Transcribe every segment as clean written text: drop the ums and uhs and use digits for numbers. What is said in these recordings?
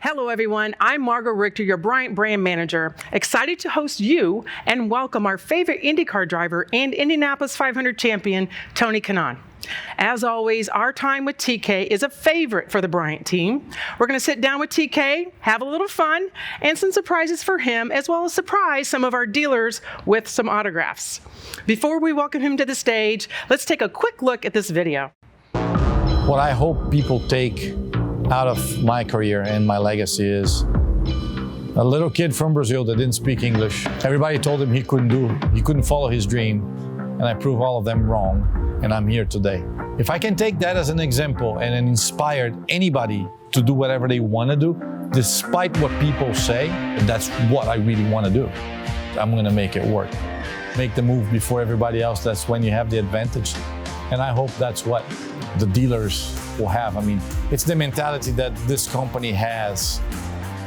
Hello, everyone. I'm Margot Richter, your Bryant brand manager. Excited to host you and welcome our favorite IndyCar driver and Indianapolis 500 champion, Tony Kanaan. As always, our time with TK is a favorite for the Bryant team. We're going to sit down with TK, have a little fun, and some surprises for him, as well as surprise some of our dealers with some autographs. Before we welcome him to the stage, let's take a quick look at this video. What I hope people take out of my career and my legacy is a little kid from Brazil that didn't speak English. Everybody told him he couldn't follow his dream, and I proved all of them wrong, and I'm here today. If I can take that as an example and inspired anybody to do whatever they want to do, despite what people say, that's what I really want to do. I'm going to make it work. Make the move before everybody else. That's when you have the advantage. And I hope that's what the dealers will have. I mean, it's the mentality that this company has.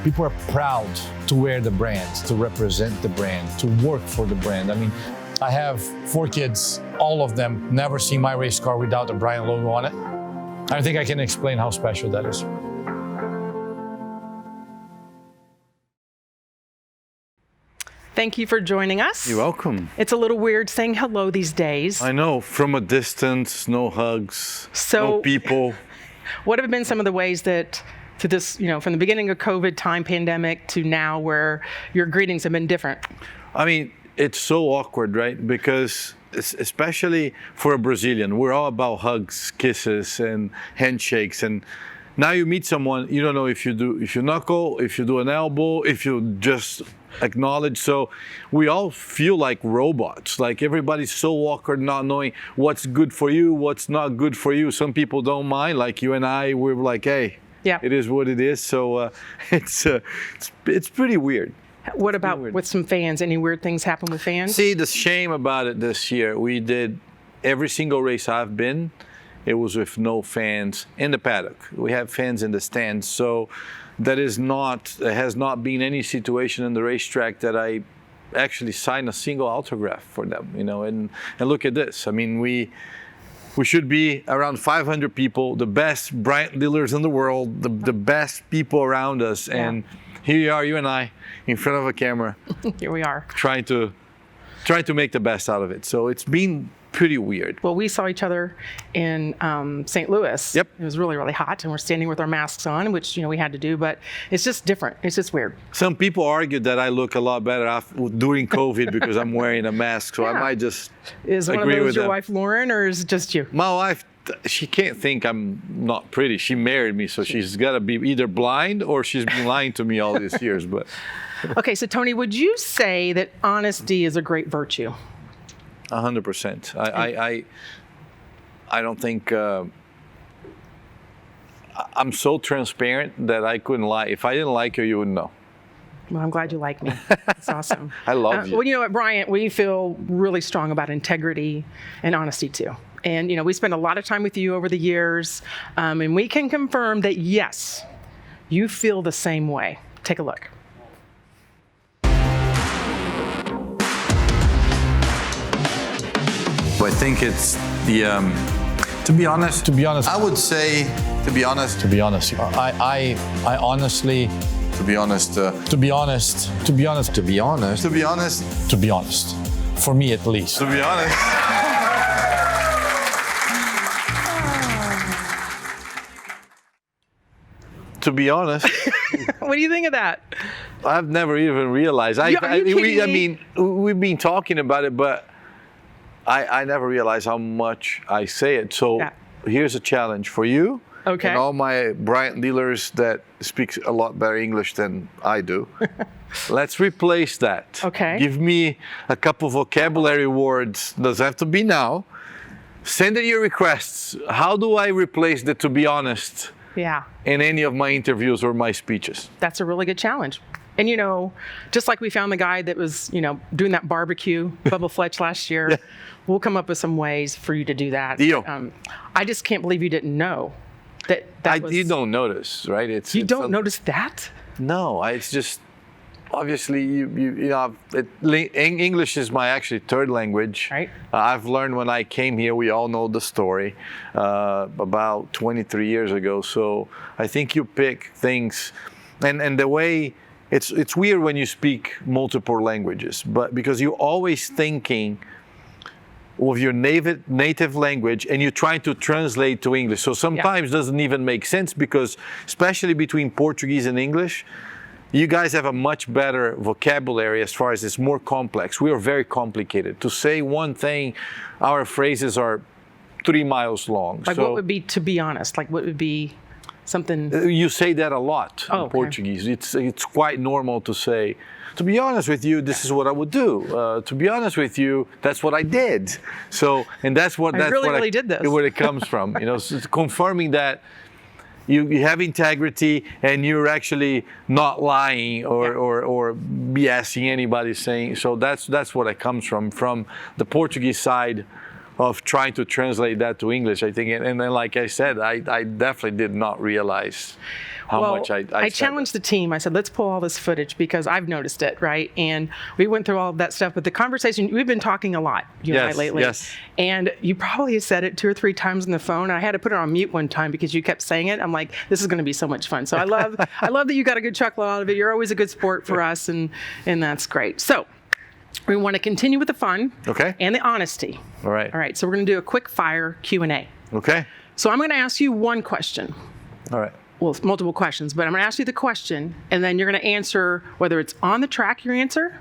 People are proud to wear the brand, to represent the brand, to work for the brand. I mean, I have 4 kids, all of them never seen my race car without a Bryant logo on it. I don't think I can explain how special that is. Thank you for joining us. You're welcome. It's a little weird saying hello these days. I know, from a distance, no hugs, no people. What have been some of the ways that to this, from the beginning of COVID time pandemic to now where your greetings have been different? I mean, it's so awkward, right? Because especially for a Brazilian, we're all about hugs, kisses, and handshakes. And now you meet someone, you don't know if you knuckle, if you do an elbow, if you just acknowledge. So we all feel like robots. Like everybody's so awkward, not knowing what's good for you, what's not good for you. Some people don't mind, like you and I. We're like, hey, yeah, it is what it is. So it's pretty weird. What about with some fans? Any weird things happen with fans? See, the shame about it this year, we did every single race I've been, it was with no fans in the paddock. We have fans in the stands, so there has not been any situation in the racetrack that I actually signed a single autograph for them, and look at this. I mean, we should be around 500 people, the best Bryant dealers in the world, the best people around us, and here you are, you and I, in front of a camera. Here we are. Trying to make the best out of it. So it's been pretty weird. Well, we saw each other in St. Louis. Yep. It was really, really hot, and we're standing with our masks on, which we had to do, but it's just different. It's just weird. Some people argued that I look a lot better during COVID because I'm wearing a mask, so I might just Is one of those your wife, Lauren, or is it just you? My wife, she can't think I'm not pretty. She married me, so she's got to be either blind or she's been lying to me all these years. But okay, so Tony, would you say that honesty is a great virtue? 100%. I don't think I'm so transparent that I couldn't lie. If I didn't like you, you wouldn't know. Well, I'm glad you like me. That's awesome. I love you. Well, at Bryant, we feel really strong about integrity and honesty too. And we spend a lot of time with you over the years, and we can confirm that yes, you feel the same way. Take a look. I think it's the, to be honest, I would say, to be honest, I honestly, to be honest, for me at least. To be honest. To be honest. What do you think of that? I've never even realized. We've been talking about it, but I never realized how much I say it. So here's a challenge for you and all my Bryant dealers that speak a lot better English than I do. Let's replace that. Okay. Give me a couple vocabulary words. Doesn't have to be now. Send in your requests. How do I replace the "to be honest" in any of my interviews or my speeches? That's a really good challenge. And just like we found the guy that was, doing that barbecue, Bubba Fletch last year, we'll come up with some ways for you to do that. Deal. I just can't believe you didn't know that was... You don't notice, right? You don't notice that? No, it's just, obviously, English is my actually third language. Right. I've learned when I came here, we all know the story, about 23 years ago. So I think you pick things And the way it's weird when you speak multiple languages, but because you're always thinking with your native language and you're trying to translate to English. So sometimes doesn't even make sense, because especially between Portuguese and English, you guys have a much better vocabulary as far as it's more complex. We are very complicated. To say one thing, our phrases are 3 miles long. Like, what would be, to be honest? Like, what would be something? You say that a lot in Portuguese. It's quite normal to say, to be honest with you, this is what I would do. To be honest with you, that's what I did. So, and that's what I really did this. Where it comes from. You know, so it's confirming that you have integrity and you're actually not lying or BSing anybody saying. So that's what it comes from the Portuguese side of trying to translate that to English, I think. And then, like I said, I definitely did not realize how much I challenged the team. I said, let's pull all this footage, because I've noticed it, right? And we went through all of that stuff. But the conversation, we've been talking a lot, you and I, lately. Yes. And you probably said it 2 or 3 times on the phone. I had to put it on mute one time because you kept saying it. I'm like, this is going to be so much fun. So I love that you got a good chuckle out of it. You're always a good sport for us, and that's great. So we want to continue with the fun and the honesty. All right. All right. So we're going to do a quick fire Q&A. Okay. So I'm going to ask you one question. All right. Well, it's multiple questions, but I'm going to ask you the question, and then you're going to answer whether it's on the track, your answer,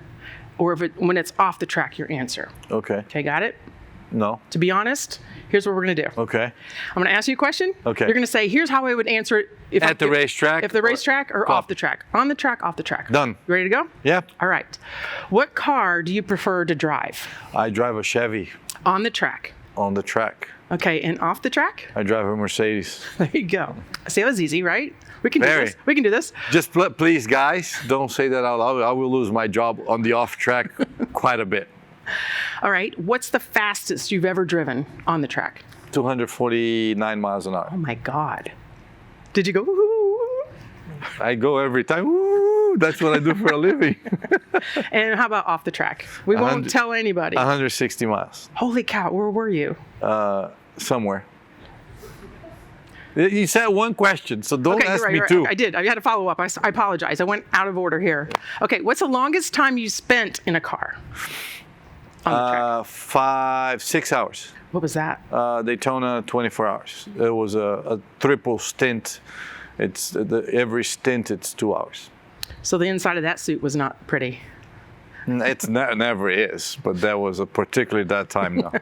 or when it's off the track, your answer. Okay. Okay, got it? No. To be honest, here's what we're going to do. Okay. I'm going to ask you a question. Okay. You're going to say, here's how I would answer it. At the racetrack? If the racetrack or off the track. On the track, off the track. Done. You ready to go? Yeah. All right. What car do you prefer to drive? I drive a Chevy. On the track. On the track. Okay, and off the track? I drive a Mercedes. There you go. See, that was easy, right? We can do this. We can do this. Just please, guys, don't say that out loud. I will lose my job on the off track quite a bit. All right. What's the fastest you've ever driven on the track? 249 miles an hour. Oh, my God. Did you go, woo? I go every time. Woo! That's what I do for a living. And how about off the track? We won't tell anybody. 160 miles. Holy cow. Where were you? Somewhere. You said one question, so don't ask me two. I did. I had to follow up. I apologize. I went out of order here. Okay. What's the longest time you spent in a car? On the track? 5, 6 hours. What was that? Daytona, 24 hours. It was a triple stint. Every stint, it's 2 hours. So the inside of that suit was not pretty. It never is, but that was particularly that time now.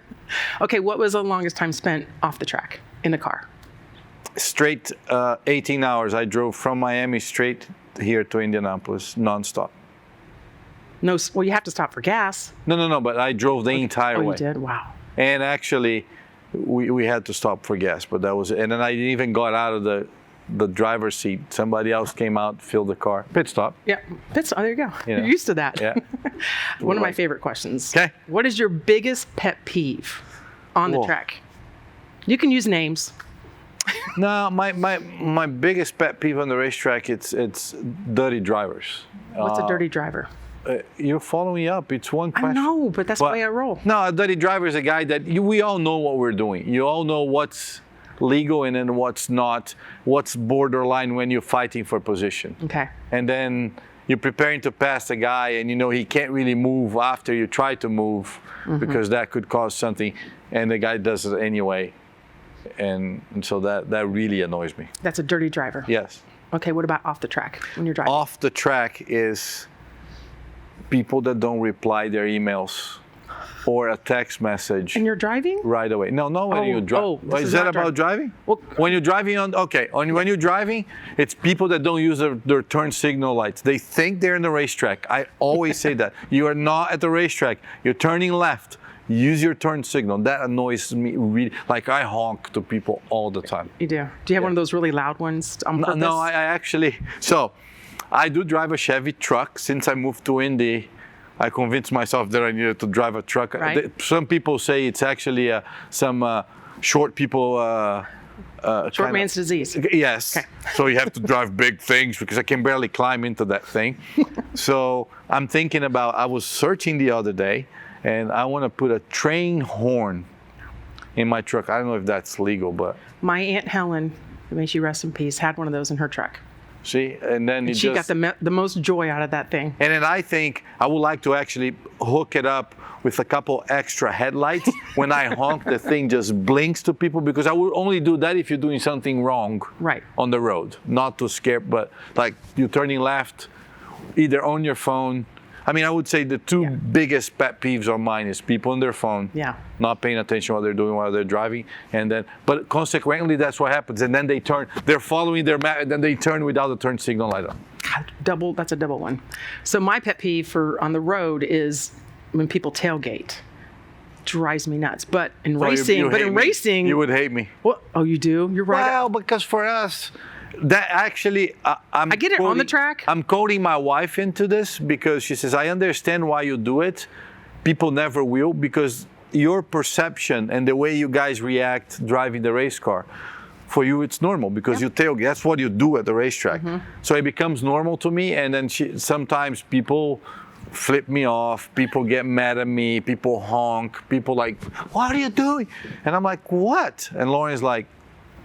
Okay, what was the longest time spent off the track in the car? Straight 18 hours. I drove from Miami straight here to Indianapolis, nonstop. No, well, you have to stop for gas. No, but I drove the entire way. Oh, you did? Wow. And actually, we had to stop for gas, but that was it. And then I even got out of the driver's seat. Somebody else came out, filled the car. Pit stop. Yeah, pit stop. There you go. You know. You're used to that. Yeah. One of my favorite questions. Okay. What is your biggest pet peeve on the track? You can use names. No, my biggest pet peeve on the racetrack, it's dirty drivers. What's a dirty driver? You're following up. It's one question. I know, but that's the way I roll. No, a dirty driver is a guy that we all know what we're doing. You all know what's legal and then what's not, what's borderline when you're fighting for position. Okay. And then you're preparing to pass a guy and you know he can't really move after you try to move because that could cause something, and the guy does it anyway. And so that really annoys me. That's a dirty driver. Yes. Okay, what about off the track when you're driving? Off the track is people that don't reply their emails or a text message. And you're driving? Right away. No, when you drive. Oh, is that about driving? Well, when you're driving when you're driving, it's people that don't use their turn signal lights. They think they're in the racetrack. I always say that. You are not at the racetrack. You're turning left. Use your turn signal. That annoys me really. Like I honk to people all the time. You do? Do you have one of those really loud ones on purpose? No, I actually. So, I do drive a Chevy truck. Since I moved to Indy, I convinced myself that I needed to drive a truck. Right. Some people say it's actually some short people. Short man's disease. Yes. Okay. So you have to drive big things because I can barely climb into that thing. So I'm thinking about. I was searching the other day. And I want to put a train horn in my truck. I don't know if that's legal, but... My Aunt Helen, may she rest in peace, had one of those in her truck. See, and then And she got the most joy out of that thing. And then I think I would like to actually hook it up with a couple extra headlights. When I honk, the thing just blinks to people, because I would only do that if you're doing something wrong on the road. Not to scare, but like you're turning left, either on your phone. I mean, I would say the two biggest pet peeves of mine is people on their phone, not paying attention what they're doing while they're driving, and then, but consequently, that's what happens. And then they're following their map, and then they turn without a turn signal light on. That's a double one. So my pet peeve on the road is when people tailgate. Drives me nuts. But in racing, you would hate me. What? Oh, you do? You're right. Well, because for us, that actually, I get it on the track. I'm quoting my wife into this, because she says, I understand why you do it. People never will, because your perception and the way you guys react driving the race car, for you it's normal, because you tailgate. That's what you do at the racetrack. So it becomes normal to me, and then sometimes people flip me off, people get mad at me, people honk, people like, what are you doing? And I'm like, what? And Lauren's like,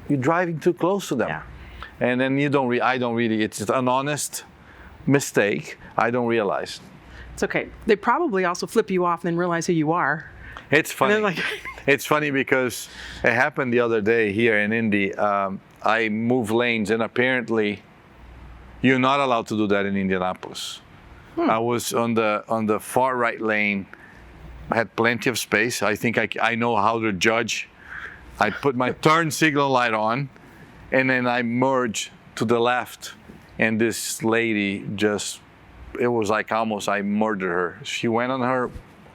you're driving too close to them. Yeah. And then I don't really, it's an honest mistake. I don't realize. It's okay. They probably also flip you off and then realize who you are. It's funny. It's funny because it happened the other day here in Indy. I moved lanes, and apparently you're not allowed to do that in Indianapolis. I was on the far right lane. I had plenty of space. I think I know how to judge. I put my turn signal light on, and then I merged to the left, and this lady it was like almost I murdered her. She went on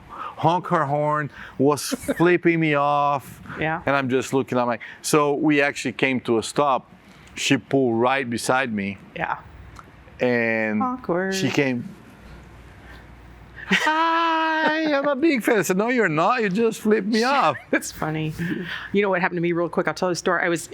honk her horn, was flipping me off. Yeah. And I'm just looking at so we actually came to a stop. She pulled right beside me. Yeah. And awkward. She came, hi, I'm a big fan. I said, no, you're not. You just flipped me off. That's funny. You know what happened to me real quick? I'll tell you a story. I was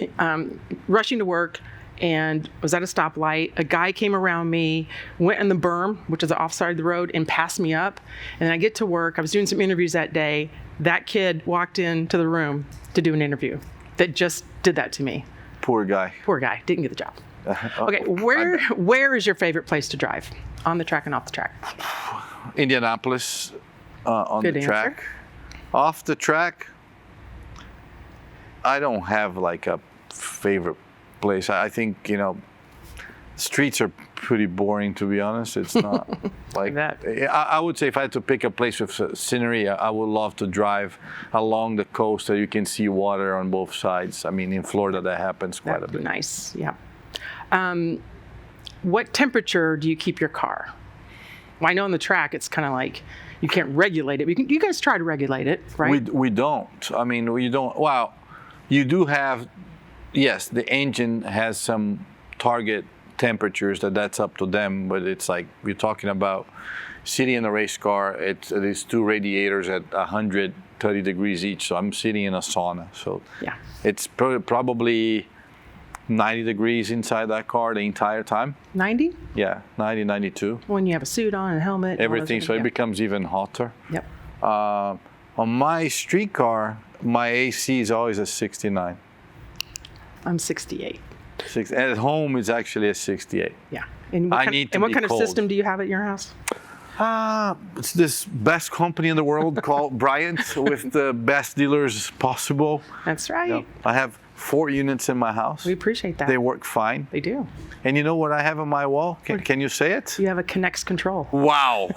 rushing to work and was at a stoplight. A guy came around me, went in the berm, which is the offside of the road, and passed me up. And then I get to work. I was doing some interviews that day. That kid walked into the room to do an interview that just did that to me. Poor guy. Poor guy. Didn't get the job. Okay, where is your favorite place to drive? On the track and off the track? Indianapolis, on Good the track. Answer. Off the track, I don't have like a favorite place. I think, streets are pretty boring, to be honest. It's not like that. I would say if I had to pick a place with scenery, I would love to drive along the coast so you can see water on both sides. I mean, in Florida, that happens quite a bit. Nice, yeah. What temperature do you keep your car? Well, I know on the track it's kind of like you can't regulate it. You guys try to regulate it, right? We don't. I mean, we don't. Well, you do have. Yes, the engine has some target temperatures that's up to them, but it's like we're talking about sitting in a race car. It is two radiators at 130 degrees each, so I'm sitting in a sauna. So yeah, it's probably 90 degrees inside that car the entire time. 90? Yeah, 90, 92. When you have a suit on and a helmet. Everything, so it becomes even hotter. Yep. On my street car, my AC is always a 69. I'm 68. At home, it's actually a 68. Yeah. And what kind of system do you have at your house? It's this best company in the world called Bryant, with the best dealers possible. That's right. I have 4 units in my house. We appreciate that. They work fine. They do. And you know what I have on my wall? Can you say it? You have a Connects control. Wow.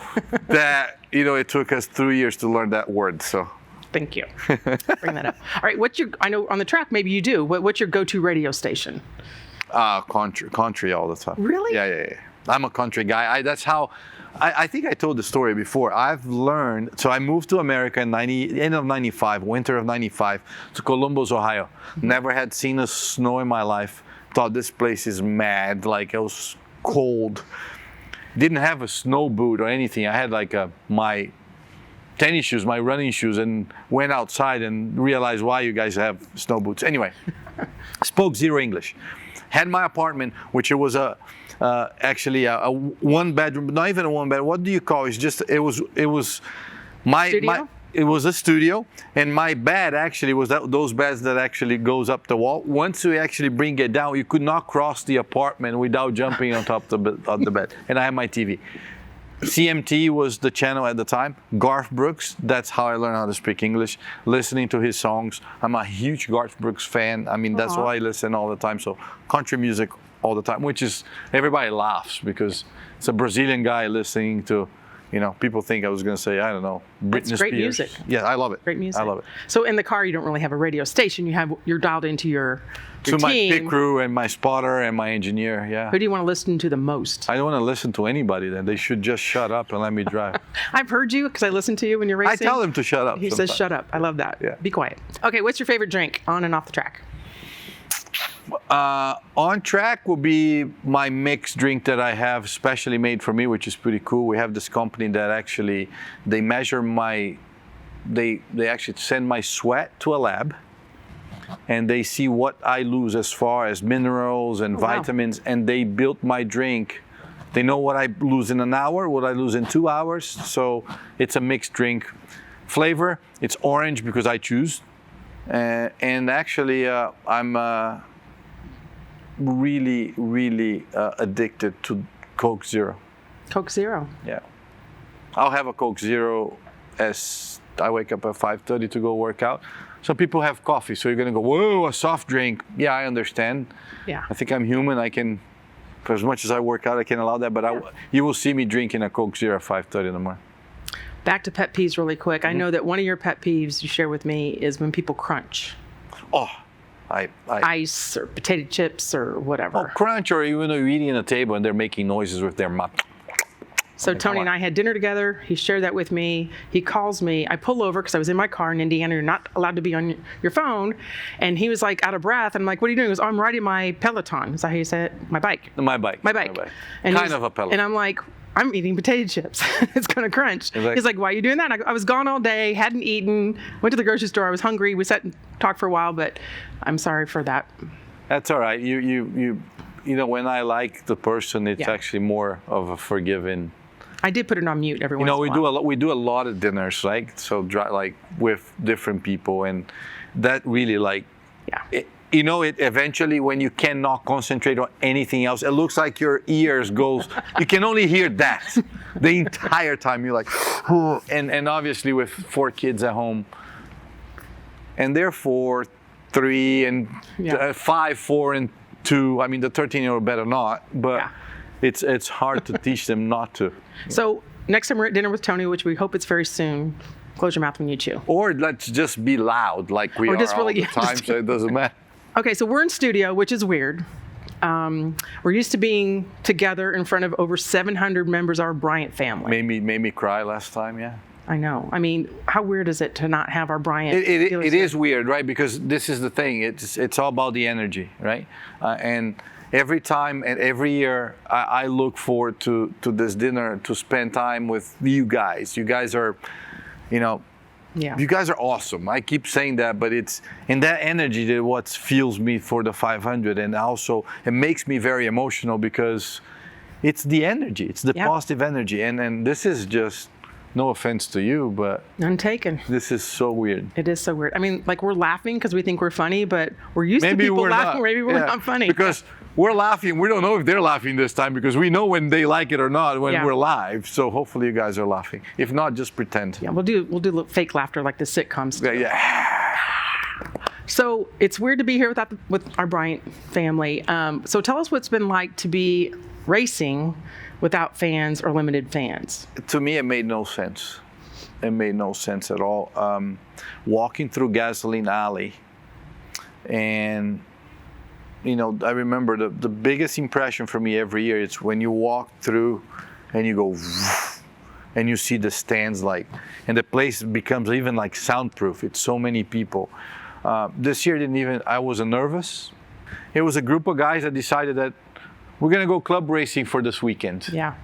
That, it took us 3 years to learn that word, so. Thank you. Bring that up. All right, I know on the track maybe you do. What's your go-to radio station? Country all the time. Really? Yeah. I'm a country guy. That's how. I think I told the story before. I've learned. So I moved to America in end of '95, winter of '95, to Columbus, Ohio. Never had seen a snow in my life. Thought this place is mad. Like it was cold. Didn't have a snow boot or anything. I had like my tennis shoes, my running shoes, and went outside and realized why you guys have snow boots. Anyway, spoke zero English. Had my apartment, which it was actually a 1 bedroom, not even a 1 bedroom. What do you call it? It was my studio? it was a studio, and my bed actually was those beds that actually goes up the wall. Once you actually bring it down, you could not cross the apartment without jumping on top of the bed. And I had my TV. CMT was the channel at the time. Garth Brooks, that's how I learned how to speak English, listening to his songs. I'm a huge Garth Brooks fan. I mean, that's why I listen all the time. So country music all the time, which is, everybody laughs because it's a Brazilian guy listening to, people think I was going to say, I don't know, Britney Spears. Great music. Yeah, I love it. Great music. I love it. So in the car, you don't really have a radio station. You're dialed into your to team. My pit crew and my spotter and my engineer, yeah. Who do you want to listen to the most? I don't want to listen to anybody then. They should just shut up and let me drive. I've heard you because I listen to you when you're racing. I tell them to shut up. He says shut up. I love that. Yeah. Be quiet. Okay, what's your favorite drink on and off the track? On track will be my mixed drink that I have specially made for me, which is pretty cool. We have this company that actually, they measure they actually send my sweat to a lab, and they see what I lose as far as minerals and vitamins, and they built my drink. They know what I lose in an hour, what I lose in 2 hours. So it's a mixed drink. Flavor, it's orange because I choose. And actually, I'm really, really addicted to Coke Zero. Coke Zero. Yeah. I'll have a Coke Zero as I wake up at 5:30 to go work out. Some people have coffee, so you're going to go, whoa, a soft drink. Yeah, I understand. Yeah. I think I'm human. I can, for as much as I work out, I can allow that. But you will see me drinking a Coke Zero at 5:30 in the morning. Back to pet peeves really quick. I know that one of your pet peeves you share with me is when people crunch. Oh, Ice or potato chips or whatever. Oh, crunch, or even though you're eating at a table and they're making noises with their mouth. So Tony and I had dinner together. He shared that with me. He calls me. I pull over because I was in my car in Indiana. You're not allowed to be on your phone. And he was like out of breath. And I'm like, what are you doing? He goes, oh, I'm riding my Peloton. Is that how you say it? My bike. My bike. And kind of a Peloton. And I'm like, I'm eating potato chips. It's going to crunch. Exactly. He's like, why are you doing that? I was gone all day, hadn't eaten, went to the grocery store. I was hungry. We sat and talked for a while, but I'm sorry for that. That's all right. You know, when I like the person, it's actually more of a forgiving. I did put it on mute every once in a while. We do a lot of dinners, right? So like with different people, and that really it eventually, when you cannot concentrate on anything else, it looks like your ears goes. You can only hear that the entire time. You're like, and obviously with 4 kids at home, and they're 4, 3, and 5, 4, and 2. I mean, the 13-year-old better not, but it's hard to teach them not to. So next time we're at dinner with Tony, which we hope it's very soon, close your mouth when you chew. Or let's just be loud like we are all the time, so it doesn't matter. Okay, so we're in studio, which is weird. We're used to being together in front of over 700 members of our Bryant family. Made me cry last time, yeah. I know. I mean, how weird is it to not have our Bryant? It is weird, right? Because this is the thing. It's all about the energy, right? And every time and every year, I look forward to this dinner to spend time with you guys. You guys are, you guys are awesome. I keep saying that, but it's in that energy that what fuels me for the 500, and also it makes me very emotional because it's the energy. It's the positive energy, and this is just. No offense to you, but none taken. This is so weird. It is so weird. I mean, like, we're laughing because we think we're funny, but we're used to people laughing. Maybe we're not funny. Because we're laughing. We don't know if they're laughing this time because we know when they like it or not when we're live. So hopefully you guys are laughing. If not, just pretend. Yeah, we'll do fake laughter like the sitcoms do. Yeah. So it's weird to be here with our Bryant family. So tell us what's been like to be racing without fans or limited fans. To me, it made no sense. It made no sense at all. Walking through Gasoline Alley, and I remember the biggest impression for me every year is when you walk through and you go and you see the stands, and the place becomes even like soundproof. It's so many people. This year I wasn't nervous. It was a group of guys that decided that we're going to go club racing for this weekend. Yeah.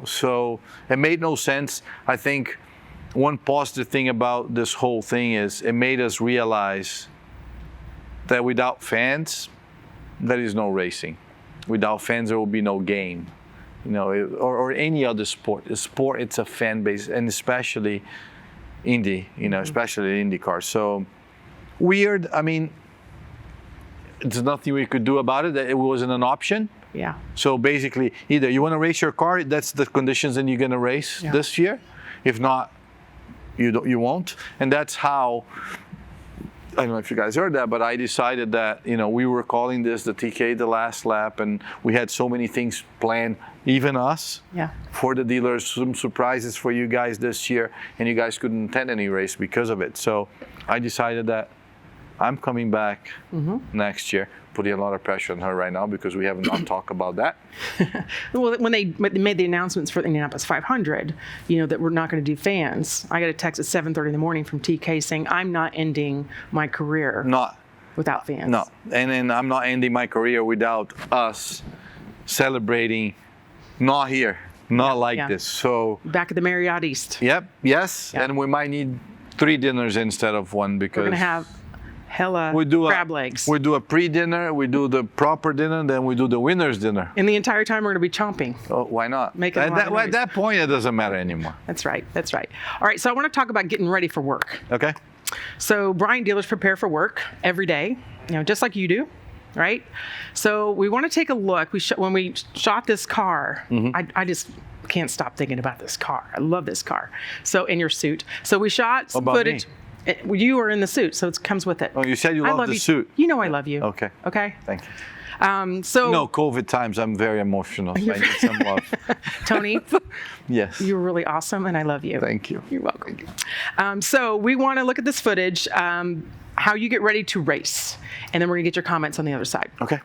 So it made no sense. I think one positive thing about this whole thing is it made us realize that without fans, there is no racing. Without fans, there will be no game. Or any other sport. A sport, it's a fan base, and especially Indy, especially Indy cars. So weird. I mean, there's nothing we could do about it. It wasn't an option. Yeah. So basically, either you want to race your car, that's the conditions, and you're going to race this year. If not, you won't. And that's how, I don't know if you guys heard that, but I decided that, we were calling this the TK, the last lap, and we had so many things planned, even us, for the dealers, some surprises for you guys this year, and you guys couldn't attend any race because of it. So I decided that I'm coming back next year, putting a lot of pressure on her right now because we have not talked about that. Well, when they made the announcements for the Indianapolis 500, that we're not going to do fans, I got a text at 7:30 in the morning from TK saying, I'm not ending my career without fans. No, and I'm not ending my career without us celebrating, not here, not like this. So back at the Marriott East. Yep, yes, and we might need 3 dinners instead of 1 because we're going to have hella crab legs. We do a pre-dinner, we do the proper dinner, then we do the winner's dinner. And the entire time we're going to be chomping. Oh, why not? At that point, it doesn't matter anymore. That's right. All right, so I want to talk about getting ready for work. Okay. So Bryant dealers prepare for work every day, just like you do, right? So we want to take a look. When we shot this car, I just can't stop thinking about this car. I love this car. So in your suit. So we shot some footage. Me? You are in the suit, so it comes with it. Oh, you said you love the suit. You know I love you. Okay. Okay? Thank you. COVID times, I'm very emotional. So I need some love. Tony? Yes. You're really awesome, and I love you. Thank you. You're welcome. So we want to look at this footage, how you get ready to race, and then we're going to get your comments on the other side. Okay.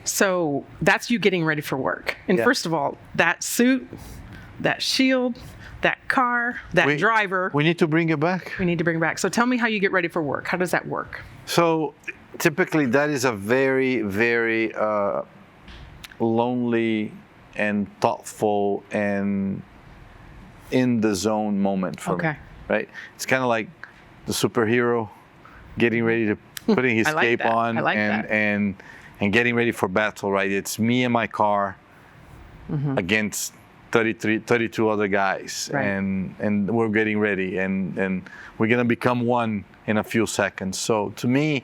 So that's you getting ready for work. And first of all, that suit, that shield, that car, that driver. We need to bring it back. We need to bring it back. So tell me how you get ready for work. How does that work? So typically that is a very, very lonely and thoughtful and in the zone moment for me. Right? It's kind of like the superhero getting ready to putting his cape on and getting ready for battle, right? It's me and my car against 32 other guys, and we're getting ready, and we're gonna become one in a few seconds. So to me,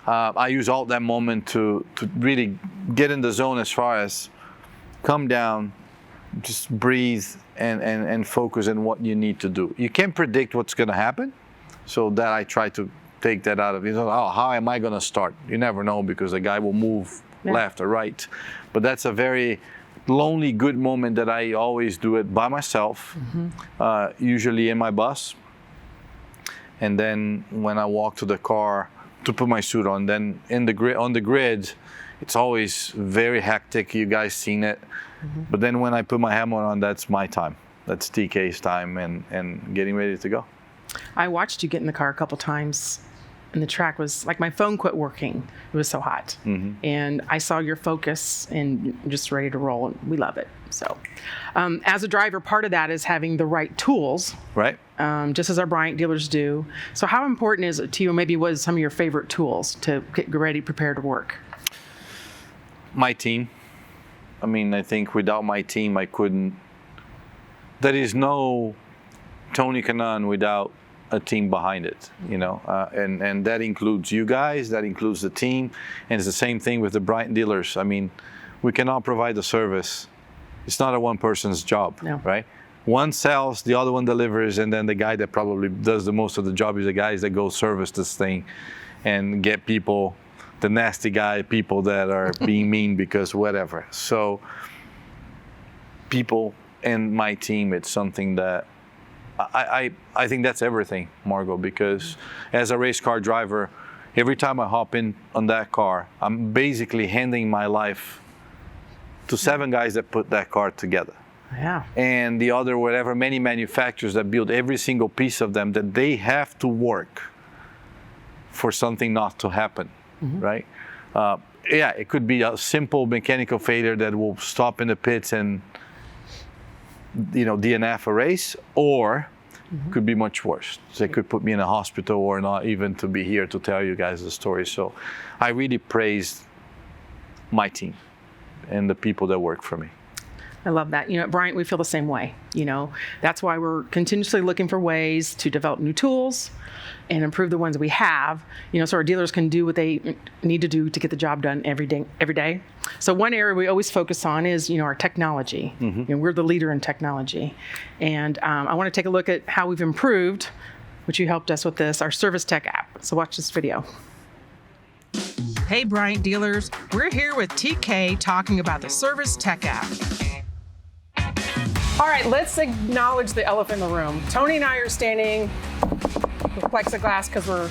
I use all that moment to really get in the zone as far as come down, just breathe and focus on what you need to do. You can't predict what's gonna happen, so that I try to take that out of it. How am I going to start? You never know because the guy will move left or right. But that's a very lonely, good moment that I always do it by myself, usually in my bus. And then when I walk to the car to put my suit on, then on the grid, it's always very hectic. You guys seen it. But then when I put my helmet on, that's my time. That's TK's time and getting ready to go. I watched you get in the car a couple times, and the track was like my phone quit working. It was so hot, and I saw your focus and just ready to roll. And we love it. So, as a driver, part of that is having the right tools, right? Just as our Bryant dealers do. So, how important is it to you? Maybe what is some of your favorite tools to get ready, prepare to work? My team. I mean, I think without my team, I couldn't. There is no Tony Kanaan without a team behind it, and that includes you guys, that includes the team, and it's the same thing with the Bryant dealers. I mean, we cannot provide the service. It's not a one person's job, right? One sells, the other one delivers, and then the guy that probably does the most of the job is the guys that go service this thing and get people, the nasty people that are being mean because whatever. So people and my team, it's something that I think that's everything, Margot, because as a race car driver, every time I hop in on that car, I'm basically handing my life to 7 guys that put that car together. Yeah. And the other, whatever, many manufacturers that build every single piece of them, that they have to work for something not to happen, right? Yeah, it could be a simple mechanical failure that will stop in the pits and, DNF a race, or could be much worse. They could put me in a hospital or not even to be here to tell you guys the story. So I really praise my team and the people that work for me. I love that. At Bryant, we feel the same way. That's why we're continuously looking for ways to develop new tools and improve the ones we have, so our dealers can do what they need to do to get the job done every day. So one area we always focus on is, our technology. We're the leader in technology. And I want to take a look at how we've improved, which you helped us with this, our Service Tech app. So watch this video. Hey, Bryant dealers. We're here with TK talking about the Service Tech app. All right, let's acknowledge the elephant in the room. Tony and I are standing with plexiglass because we're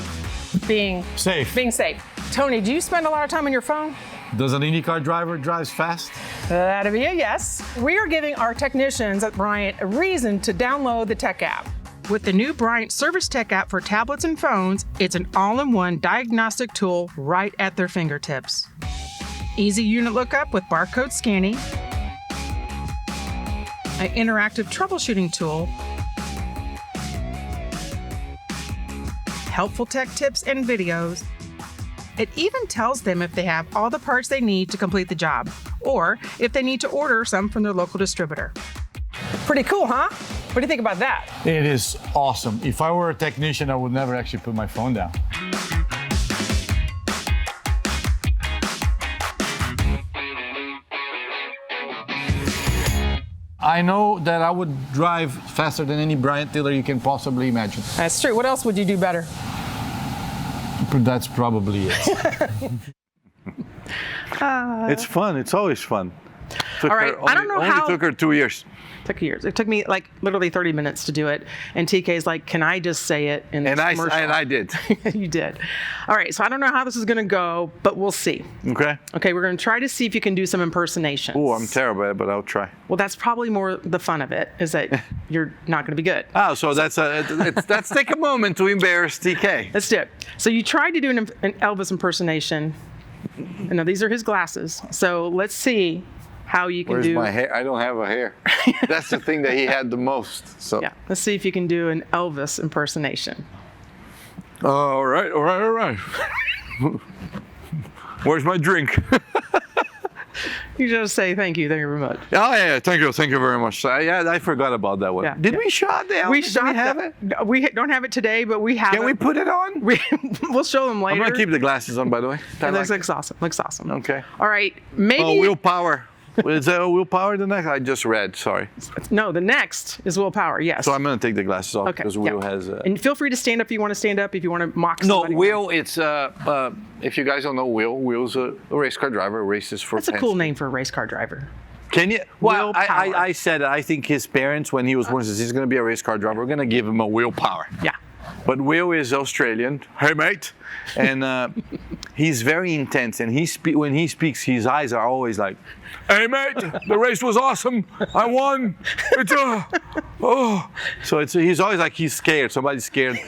being Safe. Tony, do you spend a lot of time on your phone? Does an IndyCar driver drive fast? That'd be a yes. We are giving our technicians at Bryant a reason to download the Tech app. With the new Bryant Service Tech app for tablets and phones, it's an all-in-one diagnostic tool right at their fingertips. Easy unit lookup with barcode scanning, an interactive troubleshooting tool, helpful tech tips and videos. It even tells them if they have all the parts they need to complete the job, or if they need to order some from their local distributor. Pretty cool, huh? What do you think about that? It is awesome. If I were a technician, I would never actually put my phone down. I know that I would drive faster than any Bryant dealer you can possibly imagine. That's true. What else would you do better? That's probably it. It's fun. It's always fun. All right. I don't know how. Only took her 2 years. Took years. It took me literally 30 minutes to do it. And TK's like, can I just say it in this commercial? And I did. You did. All right. So I don't know how this is going to go, but we'll see. Okay. Okay. We're going to try to see if you can do some impersonations. Oh, I'm terrible at it, but I'll try. Well, that's probably more the fun of it, is that you're not going to be good. Oh, so let's take a moment to embarrass TK. Let's do it. So you tried to do an Elvis impersonation. Now, these are his glasses. So let's see how you can Where's do. my hair? I don't have a hair. That's the thing that he had the most. So. Yeah. Let's see if you can do an Elvis impersonation. All right. Where's my drink? You just say thank you very much. Oh yeah, thank you very much. I forgot about that one. Yeah. Did we shot the Elvis? We Do shot we have it. it? We don't have it today, but we have it. Can we put it on? We'll show them later. I'm gonna keep the glasses on, by the way. It looks awesome. Looks awesome. Okay. All right. Maybe. Oh, willpower. Is that willpower the next? I just read. Sorry. No, the next is willpower. Yes. So I'm gonna take the glasses off because Will has. And feel free to stand up if you want to stand up. If you want to mock No, somebody. Will. It's if you guys don't know Will's a race car driver. Races for. That's a cool name for a race car driver. Can you? Well, Willpower. I said I think his parents, when he was born, says he's going to be a race car driver. We're going to give him a willpower. Yeah. But Will is Australian. Hey, mate. And he's very intense. And when he speaks, his eyes are always like, hey, mate, the race was awesome. I won. So he's always like he's scared. Somebody's scared.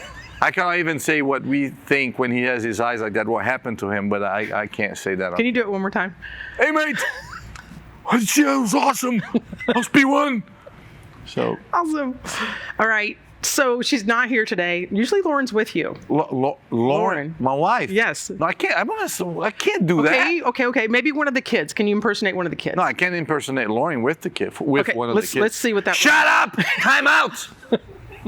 I cannot even say what we think when he has his eyes like that, what happened to him, but I can't say that. Can you do it one more time? Hey, mate. It was awesome. Must be one. So Awesome. All right. So she's not here today. Usually Lauren's with you. Lauren, my wife. Yes. No, I can't. I can't do that. Okay. Maybe one of the kids. Can you impersonate one of the kids? No, I can't impersonate Lauren with the kid. One of the kids. Let's see what that. Shut up! Time out.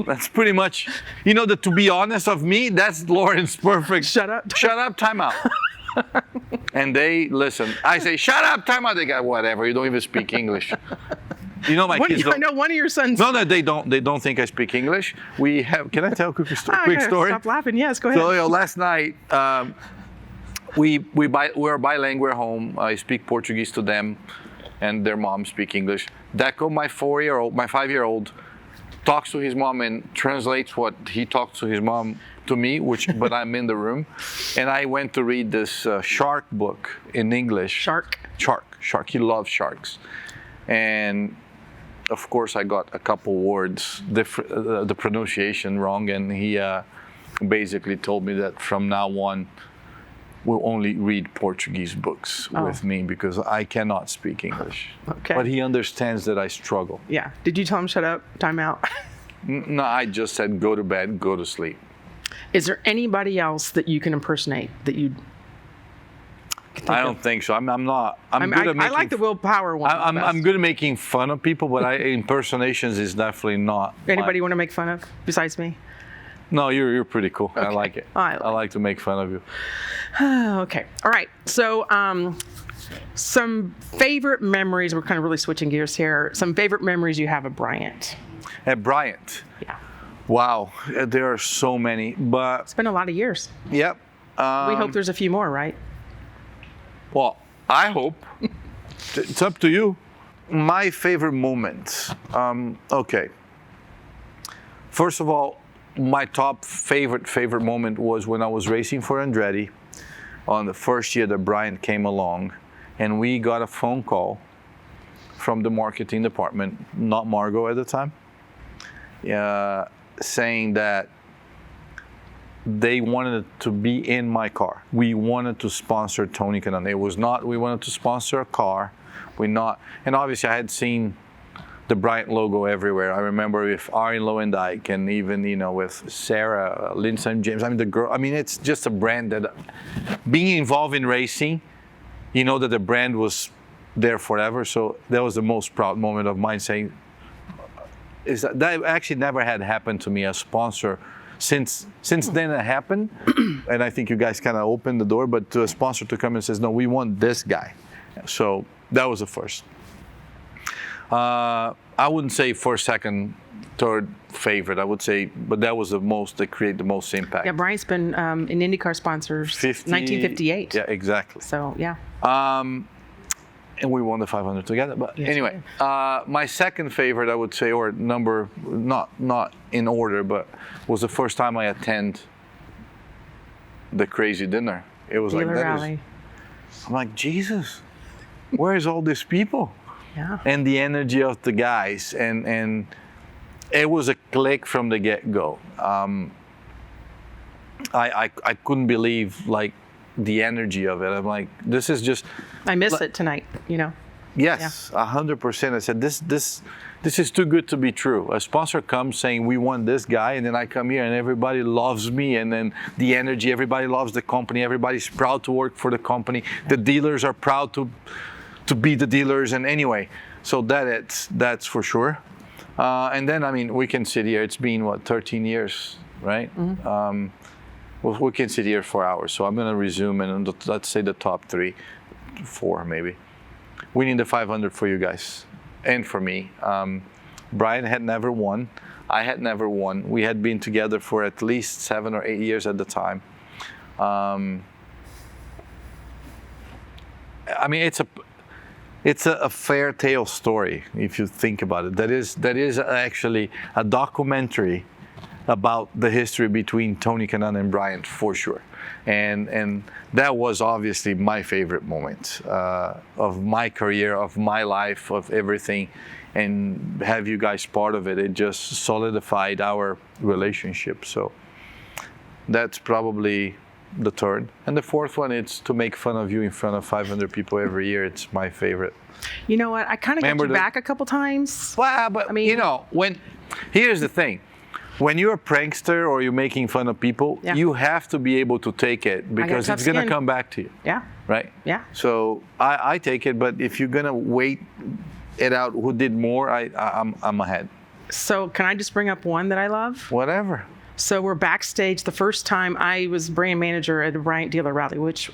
That's pretty much. To be honest of me, that's Lauren's perfect. Shut up. Shut up. Time out. And they listen. I say, shut up, time out. They go, whatever. You don't even speak English. My kids don't. I know one of your sons. No, they don't. They don't think I speak English. We have. Can I tell a quick story? Stop laughing. Yes, go ahead. So last night, we're bilingual at home. I speak Portuguese to them, and their mom speak English. Deco, my 5-year-old, talks to his mom and translates what he talks to his mom to me, but I'm in the room. And I went to read this shark book in English. Shark. He loves sharks. And of course I got a couple words, the pronunciation wrong, and he basically told me that from now on will only read Portuguese books with me because I cannot speak English. Okay. But he understands that I struggle. Yeah. Did you tell him shut up, time out? No, I just said go to bed, go to sleep. Is there anybody else that you can impersonate that you? I don't think so. I'm not. I'm good at making. I like the willpower one. I'm good at making fun of people, but impersonations is definitely not. Anybody you want to make fun of besides me? No, you're pretty cool. Okay. I like it. I like to make fun of you. Okay. All right. So, some favorite memories. We're kind of really switching gears here. Some favorite memories you have of Bryant. At Bryant. Yeah. Wow, there are so many, but it's been a lot of years. Yep. We hope there's a few more, right? Well, I hope. It's up to you. My favorite moments. Okay. First of all, my top favorite moment was when I was racing for Andretti on the first year that Bryant came along, and we got a phone call from the marketing department, not Margot at the time, saying that they wanted to be in my car. We wanted to sponsor Tony Kanaan. It was not we wanted to sponsor a car. And obviously I had seen the Bryant logo everywhere. I remember with Arjen Loendijk and even with Sarah, Lindsay and James. It's just a brand that, being involved in racing, that the brand was there forever. So that was the most proud moment of mine, saying, that actually never had happened to me, a sponsor. Since then it happened, and I think you guys kind of opened the door, but to a sponsor to come and says, no, we want this guy. So that was the first. I wouldn't say first, second, third favorite. I would say, but that was the most that created the most impact. Yeah, Bryant's been in IndyCar sponsors 1958. Yeah, exactly. So yeah. And we won the 500 together. But anyway, my second favorite, I would say, or number, not in order, but was the first time I attend the crazy dinner. It was Dealer like that. rally. I'm like, Jesus, where's all these people? Yeah. And the energy of the guys, and it was a click from the get-go. I couldn't believe the energy of it. I'm like, this is just. I miss it tonight. Yes, 100%. I said this is too good to be true. A sponsor comes saying we want this guy, and then I come here and everybody loves me, and then the energy. Everybody loves the company. Everybody's proud to work for the company. The dealers are proud to be the dealers. And anyway, so that's for sure. And then we can sit here. It's been 13 years, right? Mm-hmm. We can sit here for hours. So I'm going to resume, and let's say the top 3, 4 maybe. Winning the 500 for you guys and for me. Bryant had never won. I had never won. We had been together for at least 7 or 8 years at the time. It's a fair tale story if you think about it. That is actually a documentary about the history between Tony Kanaan and Bryant, for sure. And that was obviously my favorite moment of my career, of my life, of everything. And have you guys part of it, it just solidified our relationship. So that's probably the third. And the fourth one, it's to make fun of you in front of 500 people every year. It's my favorite. You know what? I kind of got you back a couple times. Well, but here's the thing. When you're a prankster or you're making fun of people, you have to be able to take it because it's going to come back to you. Yeah. Right? Yeah. So I take it, but if you're going to wait it out who did more, I'm ahead. So can I just bring up one that I love? Whatever. So we're backstage. The first time I was brand manager at the Bryant Dealer Rally, which,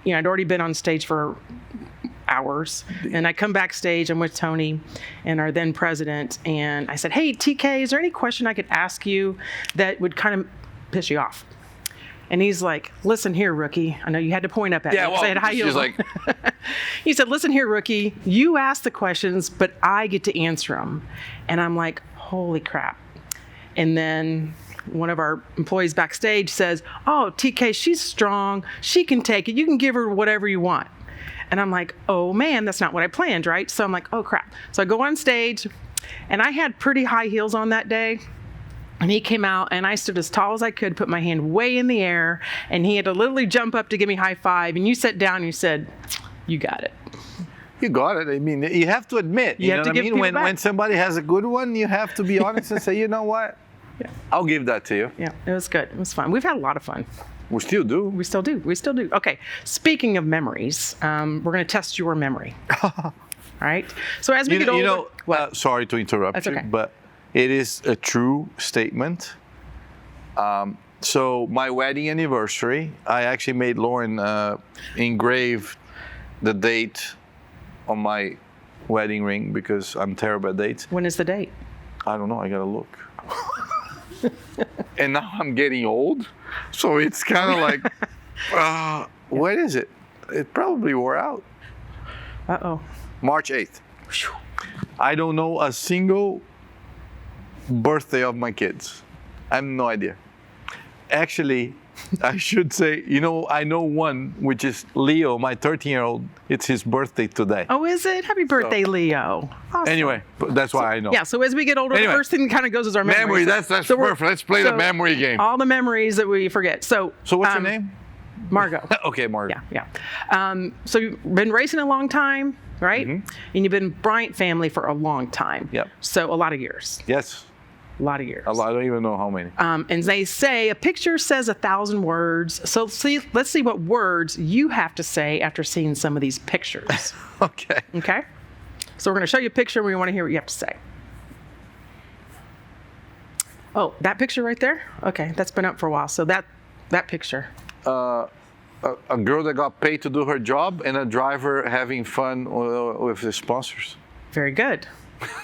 I'd already been on stage for hours. And I come backstage, I'm with Tony and our then president, and I said, hey, TK, is there any question I could ask you that would kind of piss you off? And he's like, listen here, rookie. I know you had to point up at me. 'Cause I had high heels she's on. like, He said, listen here, rookie. You ask the questions, but I get to answer them. And I'm like, holy crap. And then one of our employees backstage says, oh, TK, she's strong. She can take it. You can give her whatever you want. And I'm like, oh man, that's not what I planned, right? So I'm like, oh crap. So I go on stage, and I had pretty high heels on that day. And he came out, and I stood as tall as I could, put my hand way in the air, and he had to literally jump up to give me a high five. And you sat down and you said, you got it. You got it. I mean, you have to admit. You have know to what give I mean? people When back. somebody has a good one, you have to be honest and say, you know what? Yeah. I'll give that to you. Yeah, it was good. It was fun. We've had a lot of fun. We still do. We still do. We still do. Okay. Speaking of memories, we're going to test your memory. All right. So as we get older, sorry to interrupt That's you, okay. but it is a true statement. So my wedding anniversary, I actually made Lauren engrave the date on my wedding ring because I'm terrible at dates. when is the date? I don't know. I gotta look. And now I'm getting old, so it's kind of like, what is it? It probably wore out. Uh-oh. March 8th. I don't know a single birthday of my kids. I have no idea. Actually, I should say, I know one, which is Leo, my 13-year-old. It's his birthday today. Oh, is it? Happy birthday, Leo. Awesome. Anyway, but that's why I know. Yeah, so as we get older, Anyway. the first thing that kind of goes is our memories. Memory, that's So we're- perfect. Let's play the so memory game. All the memories that we forget. So So what's your name? Margot. Okay, Margaret. Yeah. So you've been racing a long time, right? And you've been Bryant family for a long time. Mm-hmm. Yep. So a lot of years. Yes. A lot of years. I don't even know how many. And they say a picture says 1,000 words. So let's see what words you have to say after seeing some of these pictures. Okay. Okay? So we're going to show you a picture and we want to hear what you have to say. Oh, that picture right there? Okay, that's been up for a while. So that picture. A girl that got paid to do her job and a driver having fun with his sponsors. Very good.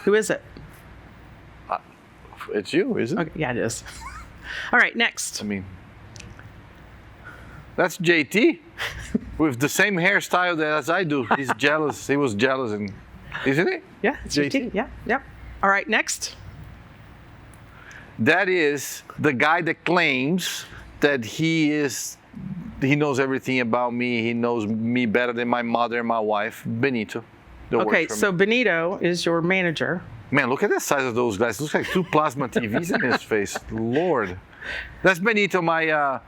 Who is it? It's you, isn't it? Okay, yeah, it is. All right, next. I mean, that's JT with the same hairstyle as I do. He's jealous. He was jealous, and isn't it? Yeah, it's JT. JT. Yeah, yep. All right, next. That is the guy that claims that he knows everything about me. He knows me better than my mother and my wife, Benito. that Okay, works for so me. Benito is your manager. Man, look at the size of those guys. Looks like two plasma TVs in his face. Lord. That's Benito, my,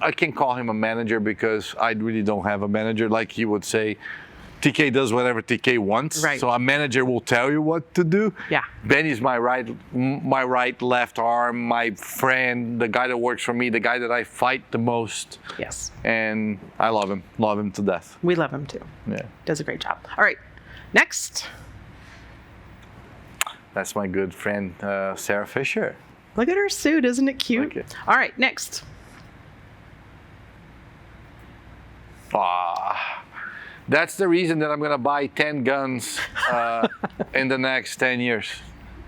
I can't call him a manager because I really don't have a manager. Like he would say, TK does whatever TK wants. Right. So a manager will tell you what to do. Yeah. Benny's my right, left arm, my friend, the guy that works for me, the guy that I fight the most. Yes. And I love him to death. We love him too. Yeah. Does a great job. All right, next. That's my good friend, Sarah Fisher. Look at her suit. Isn't it cute? Okay. All right, next. That's the reason that I'm gonna buy 10 guns in the next 10 years.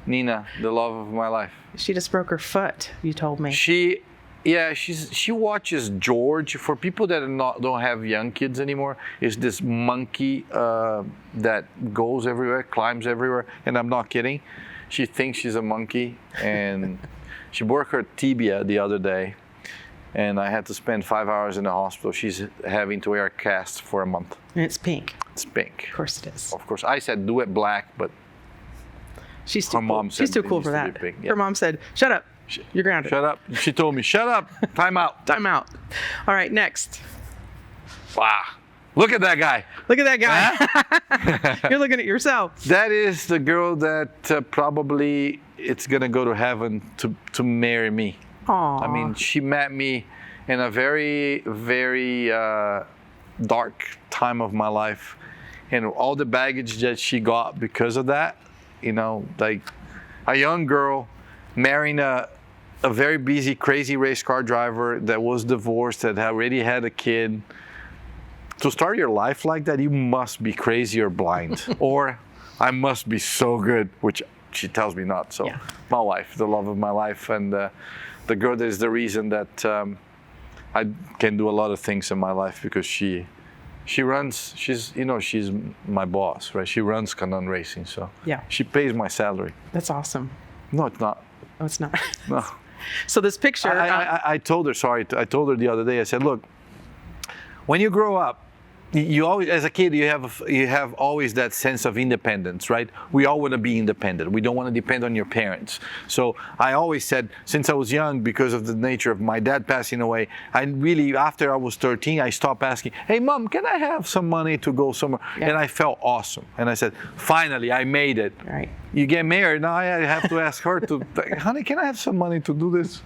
Nina, the love of my life. She just broke her foot, you told me. She watches George. For people that don't have young kids anymore, is this monkey that goes everywhere, climbs everywhere, and I'm not kidding. She thinks she's a monkey, and she broke her tibia the other day, and I had to spend 5 hours in the hospital. She's having to wear a cast for a month. And it's pink. It's pink. Of course it is. Of course, I said do it black, but She's too her mom cool. said She's too it cool needs for to be that. pink, yeah. Her mom said, "Shut up. You're grounded. shut up. She told me, shut up. Time out. Time out." All right, next. Wow. Look at that guy. Look at that guy. You're looking at yourself. That is the girl that probably it's gonna go to heaven to marry me. Aw. I mean, she met me in a very, very dark time of my life, and all the baggage that she got because of that. You know, like a young girl marrying a very busy, crazy race car driver that was divorced, that already had a kid. To start your life like that, you must be crazy or blind, or I must be so good, which she tells me not. So, Yeah. my wife, the love of my life, and the girl that is the reason that I can do a lot of things in my life because she's my boss, right? She runs Canon Racing, so Yeah. she pays my salary. That's awesome. No, it's not. Oh, it's not. No. So this picture. I told her, I told her the other day, I said, look, when you grow up, you always, as a kid, you have always that sense of independence, right? We all want to be independent. We don't want to depend on your parents. So I always said, since I was young, because of the nature of my dad passing away, I really, after I was 13, I stopped asking, hey, Mom, can I have some money to go somewhere? Yeah. And I felt awesome. And I said, finally, I made it. Right. You get married, now I have to ask her to, honey, can I have some money to do this?